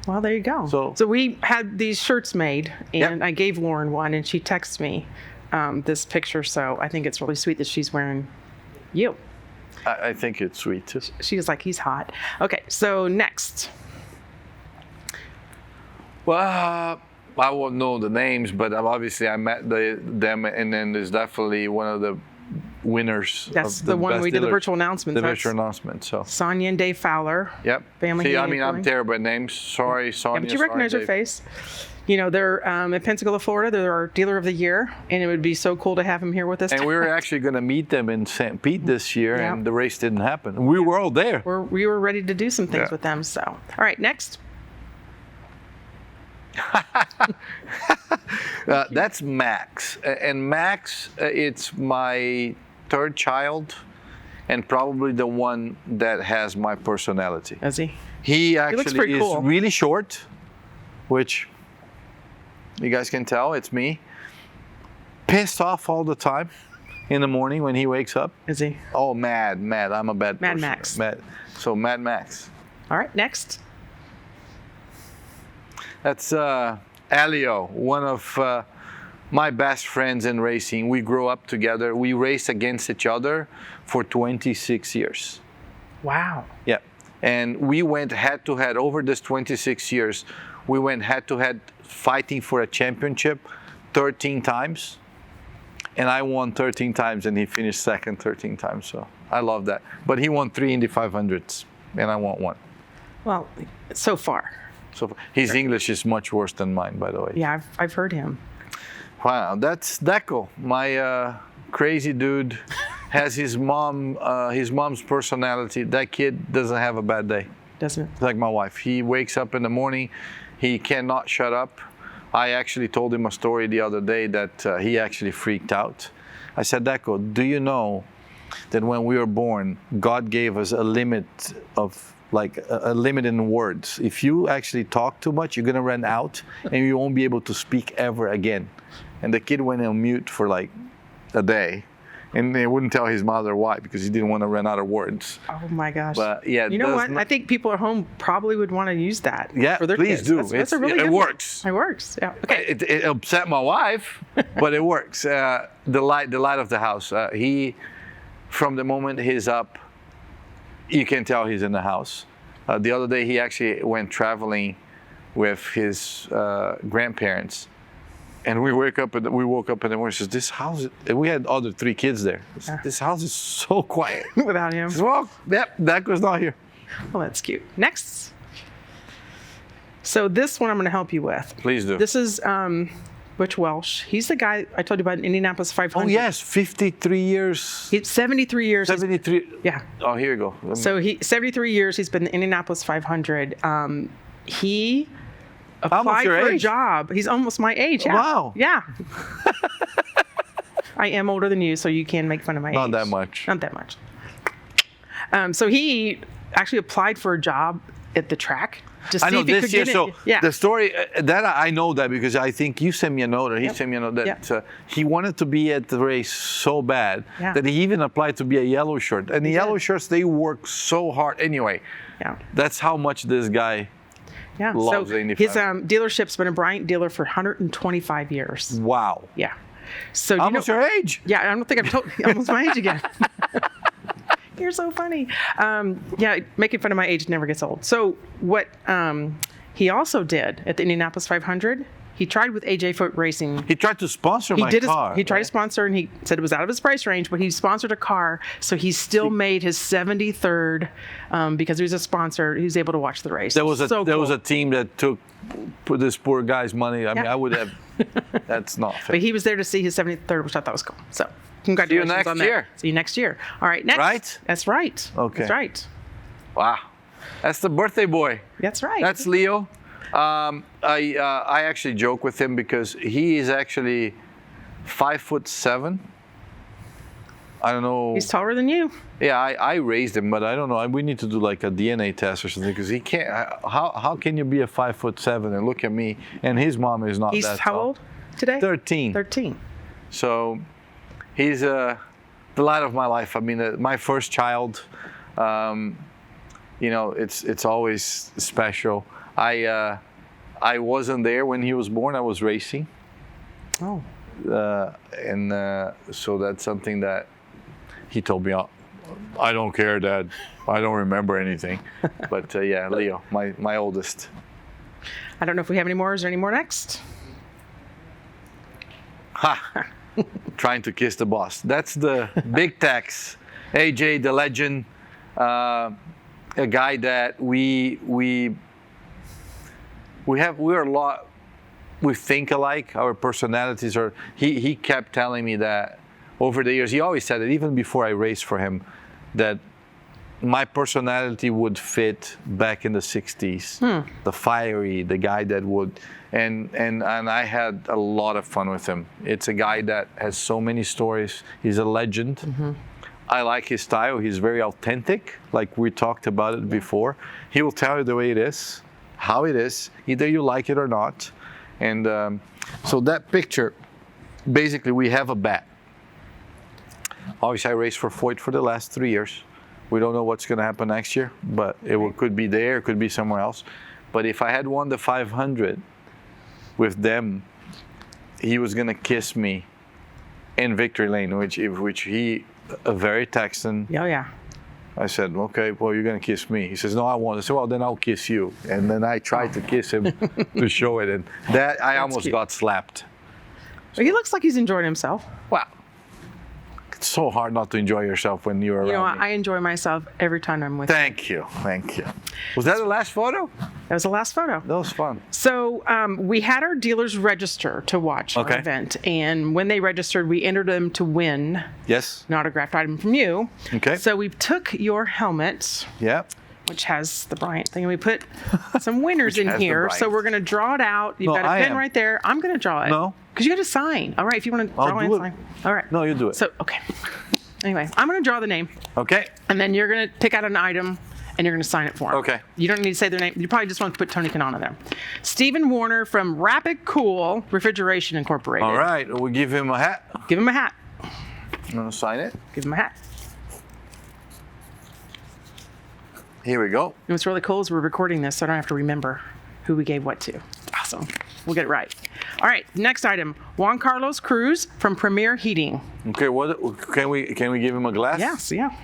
Well, there you go. So we had these shirts made, and Yep. I gave Lauren one, and she texted me this picture. So I think it's really sweet that she's wearing you. I think it's sweet too. She was like, he's hot. Okay, so next. Well, I won't know the names, but obviously I met them, and then there's definitely one of the winners. That's of the one best we did the dealers. virtual announcements. The That's virtual announcement. So. Sonia and Dave Fowler. Yep. Family. See, I Heating mean, I'm Equipment. terrible at names. Sorry, Sonia. Yeah, but you recognize sorry, her Dave. face. You know, they're in Pensacola, Florida. They're our dealer of the year, and it would be so cool to have him here with us. And we were actually going to meet them in St. Pete this year, Yeah. and the race didn't happen. We were all there. We were ready to do some things Yeah. with them. So, all right, next. That's Max. And Max, it's my third child, and probably the one that has my personality. Is he? He looks actually pretty is cool. really short, which you guys can tell it's me. Pissed off all the time in the morning when he wakes up. Is he? Oh, mad. I'm a bad Mad person. Max. So Mad Max. All right, next. That's Elio, one of my best friends in racing. We grew up together. We raced against each other for 26 years. Wow. Yeah. And we went head to head over this 26 years. We went head to head fighting for a championship 13 times. And I won 13 times, and he finished second 13 times. So I love that. But he won 3 Indy 500s, and I won 1. Well, so far. So his English is much worse than mine, by the way. Yeah, I've heard him. Wow, that's Deco, my crazy dude. Has his mom's personality. That kid doesn't have a bad day. Doesn't it? Like my wife. He wakes up in the morning, he cannot shut up. I actually told him a story the other day that he actually freaked out. I said, Deco, do you know that when we were born, God gave us a limit of a limit in words. If you actually talk too much, you're gonna run out and you won't be able to speak ever again. And the kid went on mute for like a day, and they wouldn't tell his mother why, because he didn't want to run out of words. Oh my gosh. But yeah, you know what? I think people at home probably would want to use that. Yeah, for their please kids. do. That's a really it good one. works. It works. Yeah. Okay. It upset my wife, but it works. The light of the house. He, from the moment he's up, you can tell he's in the house. The other day, he actually went traveling with his grandparents, and we woke up in the morning. Says, "This house." And we had other 3 kids there. This house is so quiet. Without him. Says, well, yep, Deco's not here. Well, that's cute. Next. So this one I'm going to help you with. Please do. This is Butch Welsh. He's the guy I told you about in Indianapolis 500. Oh yes, 53 years. He's 73 years. 73. Yeah. Oh, here you go. So 73 years he's been in the Indianapolis 500. He applied your for a age? job. He's almost my age. Yeah. Wow. Yeah. I am older than you, so you can make fun of my age. Not that much. Not that much. So he actually applied for a job at the track to see I know if he this could year. get So it. Yeah. the story that I know that because I think you sent me a note, or he sent me a note that he wanted to be at the race so bad that he even applied to be a yellow shirt. And the yellow shirts, they work so hard. Anyway, that's how much this guy loves so Indy his 500. dealership's been a Bryant dealer for 125 years. Wow. Yeah. So almost your age. Yeah, I don't think I've told almost my age again. You're so funny. Yeah, making fun of my age never gets old. So what he also did at the Indianapolis 500, He tried with AJ Foot Racing. He tried to sponsor my car. He tried to sponsor, and he said it was out of his price range, but he sponsored a car, so he still made his 73rd because he was a sponsor. He was able to watch the race. There was a team that took this poor guy's money. I mean, I would have. That's not fair. But he was there to see his 73rd, which I thought was cool. So congratulations next on that. year. See you next year. All right, next. Right? That's right. Okay. That's right. Wow, that's the birthday boy. That's right. That's Leo. I actually joke with him because he is actually 5'7". I don't know. He's taller than you. Yeah, I raised him, but I don't know. We need to do like a DNA test or something because he can't. How can you be a 5'7" and look at me? And his mom is not He's that how tall. old today? 13. 13. So he's the light of my life. I mean, my first child. You know, it's always special. I wasn't there when he was born. I was racing. Oh. So that's something that he told me. I don't care, Dad. I don't remember anything. But yeah, Leo, my oldest. I don't know if we have any more. Is there any more next? Ha! Trying to kiss the boss. That's the Big Tex, AJ, the legend, a guy that we think alike. Our personalities are. He kept telling me that over the years. He always said it, even before I raced for him, that my personality would fit back in the 60s. The fiery, the guy that would. And I had a lot of fun with him. It's a guy that has so many stories. He's a legend. Mm-hmm. I like his style. He's very authentic, like we talked about it before. He will tell you the way it is, how it is, either you like it or not. And so that picture, basically we have a bet. Obviously I raced for Foyt for the last 3 years. We don't know what's going to happen next year, but could be there, it could be somewhere else. But if I had won the 500 with them, he was going to kiss me in Victory Lane, which he, a very Texan. Oh, yeah. I said, okay, well, you're going to kiss me. He says, no, I won't. I said, well, then I'll kiss you. And then I tried to kiss him to show it. And that I almost cute. got slapped. But he looks like he's enjoying himself. Wow. It's so hard not to enjoy yourself when you're around You know, me. I enjoy myself every time I'm with you. Thank you. Thank you. Was that the last photo? That was the last photo. That was fun. So we had our dealers register to watch our event. And when they registered, we entered them to win Yes. an autographed item from you. Okay. So we took your helmet, Yeah. which has the Bryant thing, and we put some winners in has the here. So Bryant. we're going to draw it out. You've No, got a I pen am. right there. I'm going to draw it. No. Because you got to sign. All right, if you want to I'll draw do and it. sign. All right. No, you do it. So, okay. Anyway, I'm going to draw the name, Okay. and then you're going to pick out an item, and you're going to sign it for them. Okay. You don't need to say their name. You probably just want to put Tony Kanaan in there. Stephen Warner from Rapid Cool Refrigeration Incorporated. All right. We'll give him a hat. Give him a hat. I'm going to sign it. Give him a hat. Here we go. And what's really cool is we're recording this, so I don't have to remember who we gave what to. Awesome. We'll get it right. All right, next item. Juan Carlos Cruz from Premier Heating. Okay. What can we give him a glass? Yes, yeah.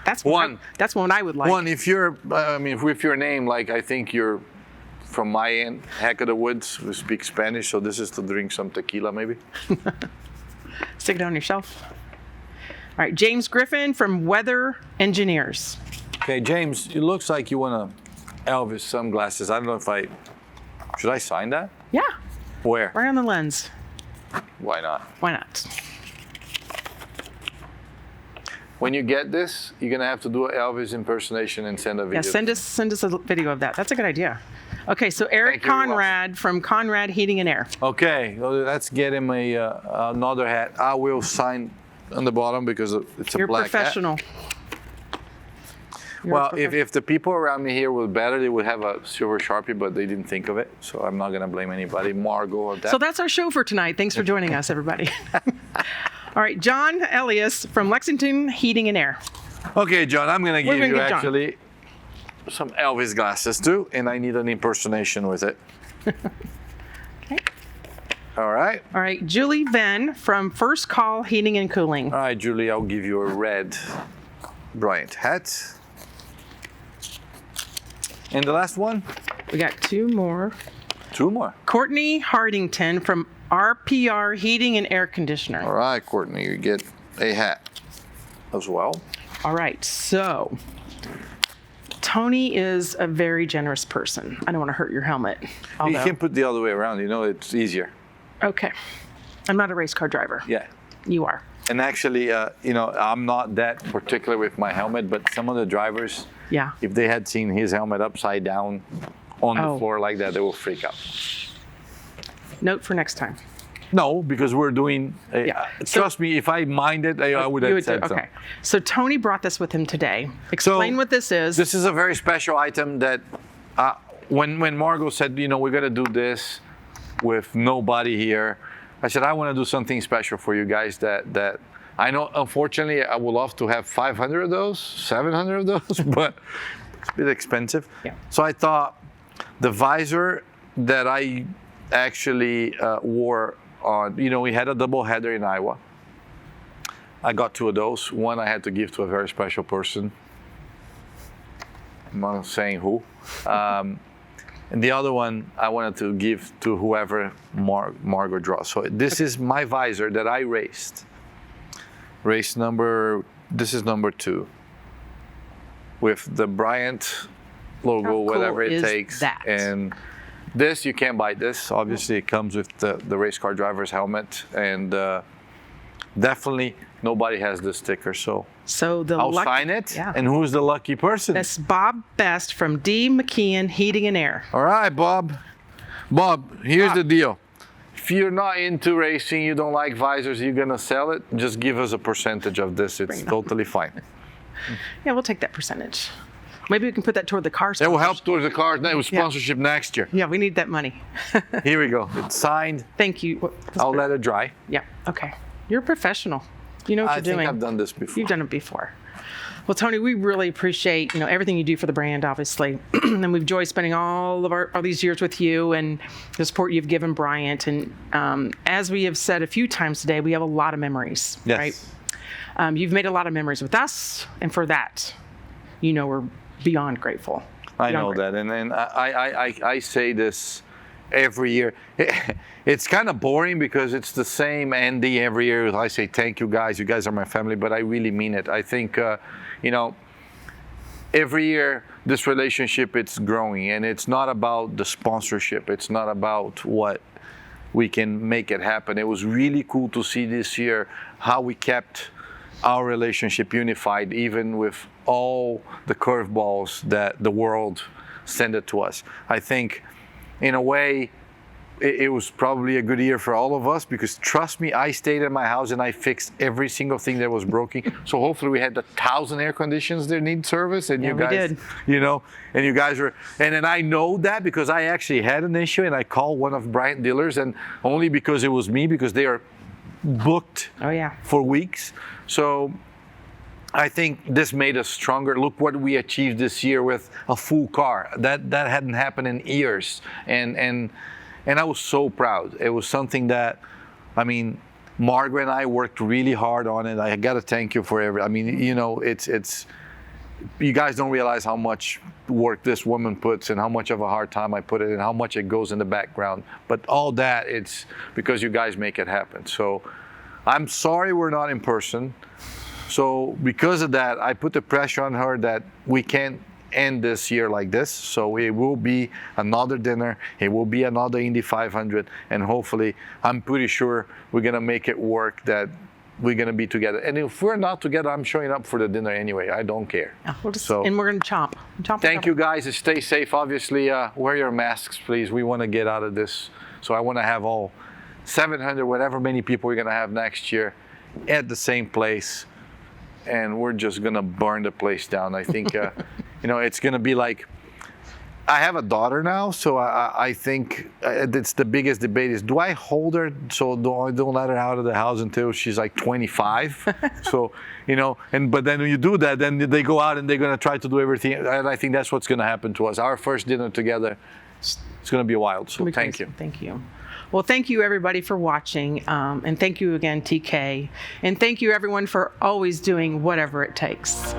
That's One. That's one I would like. One, if you're, with your name, like I think you're from my end, heck of the woods, who speak Spanish, so this is to drink some tequila maybe. Stick it on your shelf. All right, James Griffin from Weather Engineers. Okay, James, it looks like you want to Elvis sunglasses. I don't know if should I sign that? Yeah, Where? right on the lens. Why not? Why not? When you get this, you're gonna have to do an Elvis impersonation and send a video. Yeah, send us a video of that. That's a good idea. Okay, so Eric Thank you, you're Conrad from Conrad Heating and Air. Okay, well, let's get him another hat. I will sign on the bottom because it's a You're black hat. professional. You're Well, a prof- if the people around me here were better, they would have a silver Sharpie, but they didn't think of it. So I'm not gonna blame anybody. Margot or that. So that's our show for tonight. Thanks for joining us, everybody. All right, John Elias from Lexington Heating and Air. Okay, John, I'm gonna give gonna you give John? actually some Elvis glasses too, and I need an impersonation with it. Okay. All right. All right, Julie Venn from First Call Heating and Cooling. All right, Julie, I'll give you a red Bryant hat. And the last one? We got two more. 2 more. Courtney Hardington from RPR Heating and Air Conditioner. All right, Courtney, you get a hat as well. All right, so Tony is a very generous person. I don't want to hurt your helmet. You can put the other way around. You know, it's easier. Okay. I'm not a race car driver. Yeah. You are. And actually, you know, I'm not that particular with my helmet, but some of the drivers, Yeah. if they had seen his helmet upside down on the floor like that, they will freak out. Note for next time. No, because we're doing. Trust me, if I minded, I would have said so. Okay. So Tony brought this with him today. Explain what this is. This is a very special item that when Margot said, you know, we're going to do this with nobody here, I said, I want to do something special for you guys that I know, unfortunately, I would love to have 500 of those, 700 of those, but it's a bit expensive. Yeah. So I thought the visor that I actually wore on, you know, we had a double header in Iowa. I got 2 of those. One I had to give to a very special person. I'm not saying who. And the other one I wanted to give to whoever Margot draws. So this is my visor that I raced. This is number 2. With the Bryant logo, How cool whatever it is takes. that? And this, you can't buy this. Obviously, it comes with the race car driver's helmet. And definitely nobody has this sticker. So I'll sign it. Yeah. And who's the lucky person? That's Bob Best from D. McKeon Heating and Air. All right, Bob. Bob, here's the deal. If you're not into racing, you don't like visors, you're going to sell it, just give us a percentage of this. It's totally fine. Yeah, we'll take that percentage. Maybe we can put that toward the car. It will help towards the car sponsorship next year. Yeah, we need that money. Here we go. It's signed. Thank you. I'll let it dry. Yeah, okay. You're a professional. You know what you're doing. I think I've done this before. You've done it before. Well, Tony, we really appreciate, you know, everything you do for the brand, obviously. And we've enjoyed spending all these years with you and the support you've given Bryant. And as we have said a few times today, we have a lot of memories, yes. right? You've made a lot of memories with us, and for that, you know, we're beyond grateful. I know that, and I say this every year. It's kind of boring because it's the same Andy every year. I say thank you guys. You guys are my family, but I really mean it. I think you know, every year this relationship, it's growing, and it's not about the sponsorship. It's not about what we can make it happen. It was really cool to see this year how we kept our relationship unified, even with all the curveballs that the world sent it to us. I think, in a way, it was probably a good year for all of us, because trust me, I stayed in my house and I fixed every single thing that was broken. So hopefully we had 1,000 air conditions that need service, and yeah, you guys, we did. you know, and you guys were, and then I know that because I actually had an issue and I called one of Bryant dealers, and only because it was me, because they are booked for weeks. So I think this made us stronger. Look what we achieved this year with a full car. That hadn't happened in years, and I was so proud. It was something that, I mean, Margaret and I worked really hard on it. I got to thank you for I mean, you know, it's you guys don't realize how much work this woman puts and how much of a hard time I put it and how much it goes in the background. But all that, it's because you guys make it happen. So I'm sorry we're not in person. So because of that, I put the pressure on her that we can't end this year like this. So it will be another dinner. It will be another Indy 500. And hopefully, I'm pretty sure we're going to make it work, that we're going to be together. And if we're not together, I'm showing up for the dinner anyway. I don't care. Yeah, and we're going to chomp. Thank you, guys. Stay safe. Obviously, wear your masks, please. We want to get out of this. So I want to have all 700, whatever many people we're going to have next year at the same place. And we're just going to burn the place down. I think, you know, it's going to be like, I have a daughter now, so I think it's the biggest debate is, do I hold her so don't let her out of the house until she's like 25? So, you know, but then when you do that, then they go out and they're going to try to do everything. And I think that's what's going to happen to us. Our first dinner together, it's going to be wild. So thank you. Thank you. Well, thank you, everybody, for watching. And thank you again, TK. And thank you, everyone, for always doing whatever it takes.